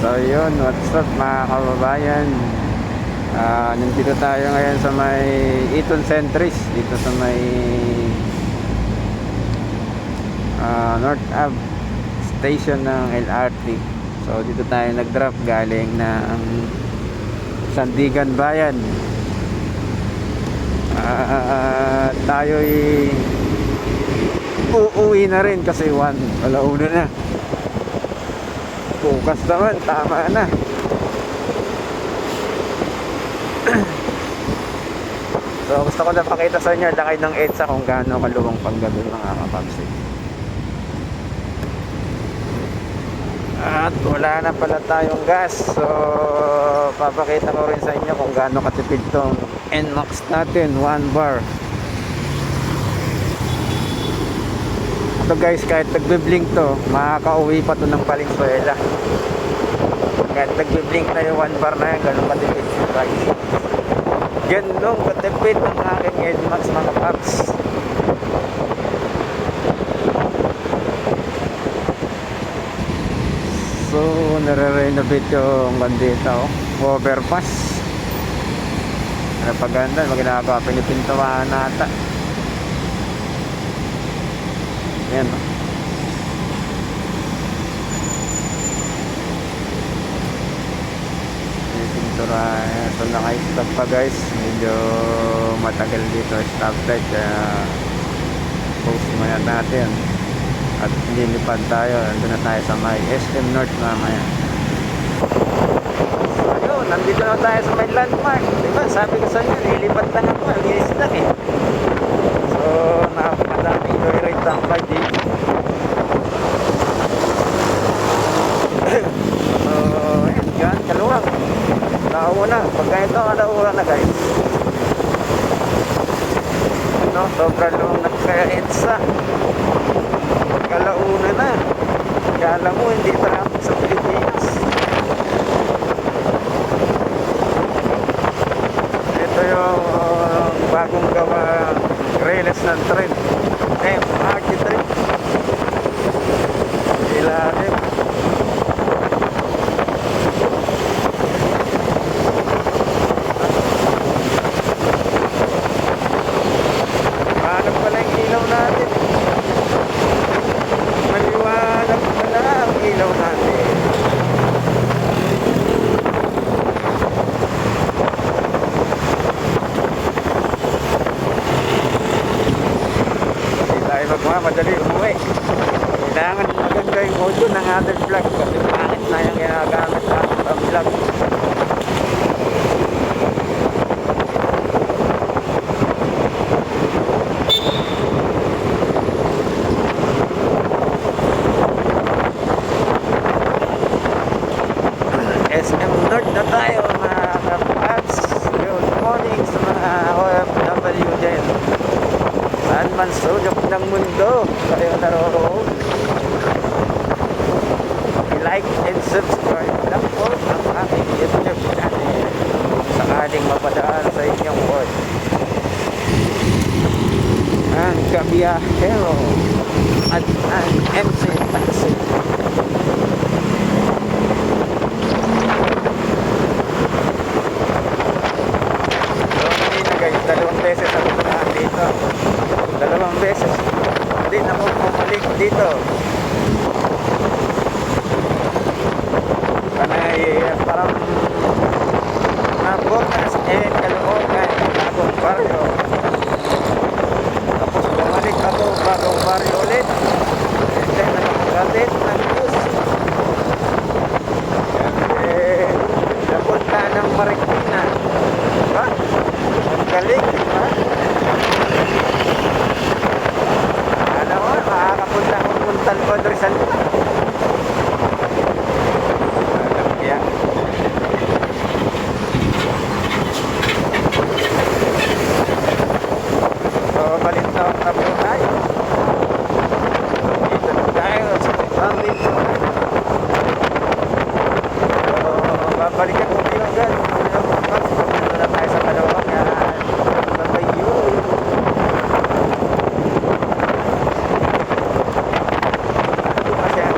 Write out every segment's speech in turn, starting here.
So yun, what's up mga kababayan. Nandito tayo ngayon sa may Eton Centris, dito sa may North Ave station ng LRT. So dito tayo nag-drop galing ng Sandigan Bayan. Tayo'y uuwi na rin kasi 1, alauna na. Bukas naman, tama na. So gusto ko na pakita sa inyo lakay ng EDSA kung gaano kaluwang paggabi mga kapagsi. At wala na pala tayong gas. So papakita ko rin sa inyo kung gaano katipid tong NMAX natin, 1 bar. Ito guys, kahit nagbe-blink to, makaka-uwi pa to ng Valenzuela. Kahit nagbe-blink na yung 1 bar na yan, ganun katipid guys. Ganun katipid ng aking NMAX mga paps. So nare-renovate yung bandita, overpass. Napaganda, maginagawa pinipintuan nata. Yan. Pintura. So naka-stop pa guys. Medyo matagal dito stoplight, kaya post muna natin. At lilipad tayo. Nandun na tayo sa may SM North mamaya. So yun, nandito na tayo sa may landmark. Diba sabi ko sa inyo, lilipad lang ako. Linis lang eh. So napakadaming joyride tambay dito. Yan, kaluwag. Nauna. Pagka ito, nauna na guys. Ano, sobrang luwag na kaya EDSA. Kalauna na. Kala mo hindi traffic sa Pilipinas. Ito yung bagong gawa rails ng train. MRT train. Ilalim. Paano pala yung ilaw natin? Maliwanag pala ang ilaw natin. Magmamadali umuwi. Kailangan maganda yung audio ng ating vlog kasi pangit na yung ginagamit natin ang vlog. SM North na tayo mga kapats. Good morning sa mga OFW din. Saan man sulok ng mundo kayo naroroon. I-like and subscribe lang po ang aking YouTube channel sakaling mapadaan sa inyong word. Ang kabiyahero at ang MC Taxi. So kanina guys, 2 beses ako pumunta dito. 2 beses. Hindi na ako pumalik dito. Panay parang nabukas Caloocan, bagong baryo. Tapos bumalik ako bagong baryo ulit. And then nakakalit ng news. Napunta ng Marikina. Diba? Ang galing, diba? Makakapunta akong Montalban Rizal. Kaya so balito na po tayo. Dito na tayo sa Pamilito. So babalikan ko kayo agad. Dito na tayo sa Caloocan. Babayo. Kasi ang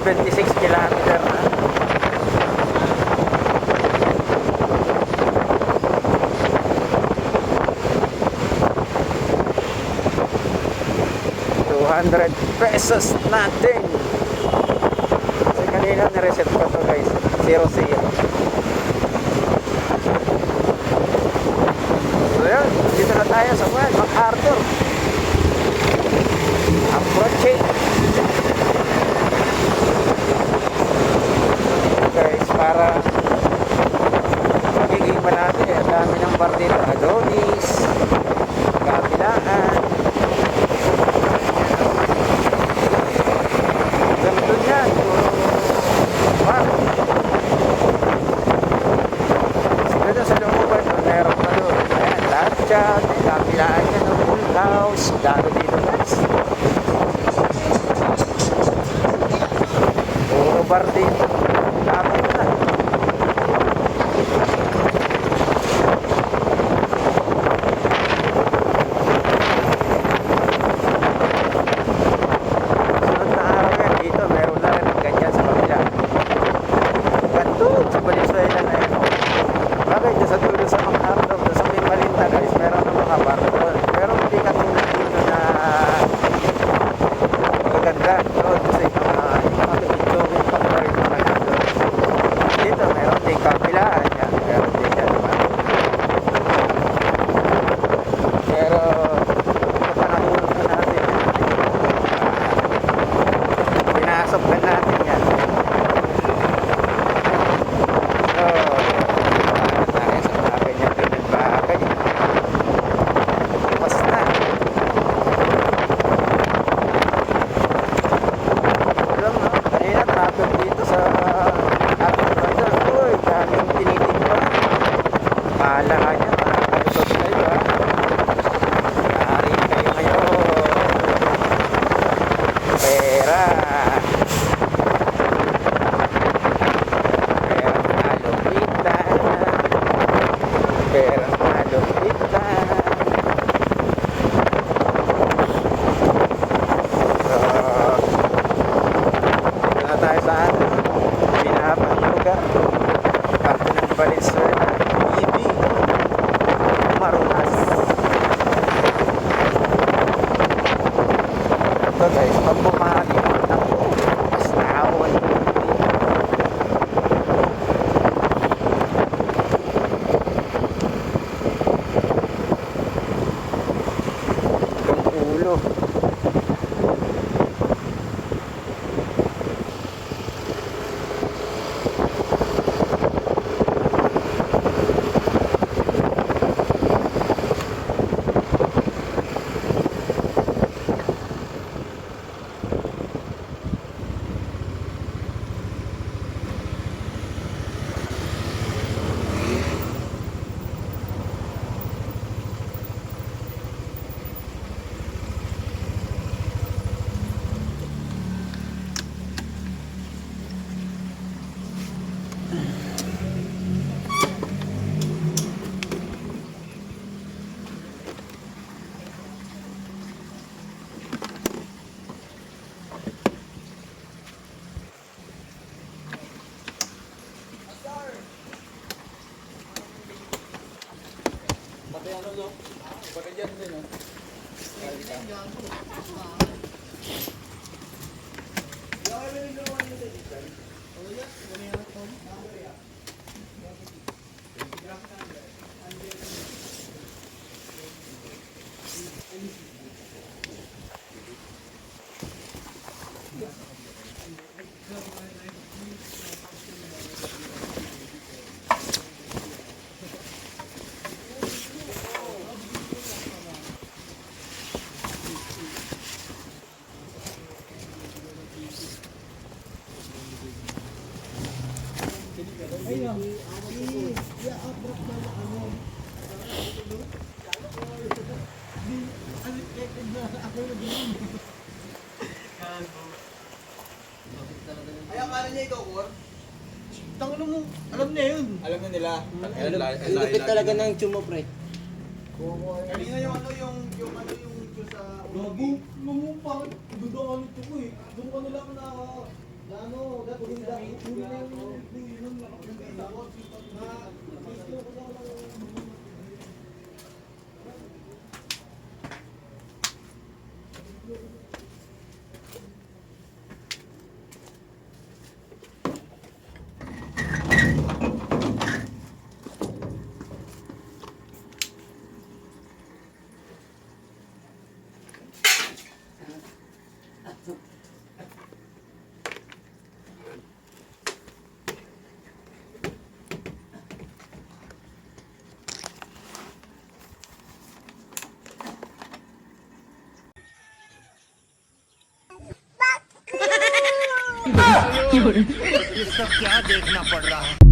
76 kilometer na. ₱200 natin. Kasi kanina na-reset ko to guys. 0-0. So yun, dito na tayo sa MacArthur. Approaching. Guys, para magiging malaki. Ang dami ng bar dito. Adonis, Kapilaan. Ganito yan. Bar. Siguro sa looban, meron pa doon. Ayan, lahat dyan. Kapilaan yan. Full house. Dalo dito guys. Puro bar dito. Dapat na. Sunod na araw yan dito. Meron na rin ang ganyan sa kabila. Ganito sa Valenzuela na yan. Bagay dyan sa dulo sa MacArthur. Sa may Malinta guys. Meron na mga bar doon. Pero hindi katulad dito na magaganda. Doon kasi mga jogging pa pa rin mga doon. Dito meron din Kapilaan yan. Meron din yan. Pero napanahulog na natin. Pinasok na natin yan. So, tayo sa bagay niya. Pinagbahay. Bukas na. Alam mo, kanina traffic dito sa ating banda. Uy, daming tinitigwa. Mahala ka niya, makakalusot kayo ha. Yari kayo ngayon. Pera. Pera malupitan. Pera malupitan. So, dito na tayo sa pinapang lugar. Parte ng Valenzuela, EB, Marunas. Ito guys, pag bumahagi, naku, mas naawal ko dito. Itong ulo. Ay, akala niya ikaw, Kor? Tangin mo, alam niya yun. Alam na nila. Ang lupit talaga ng tsumo, pre. Kanina yung ano, yung sa... Gago, bakit? Doon ka nito ko eh. Doon ka nila na ये सब क्या देखना पड़ रहा है।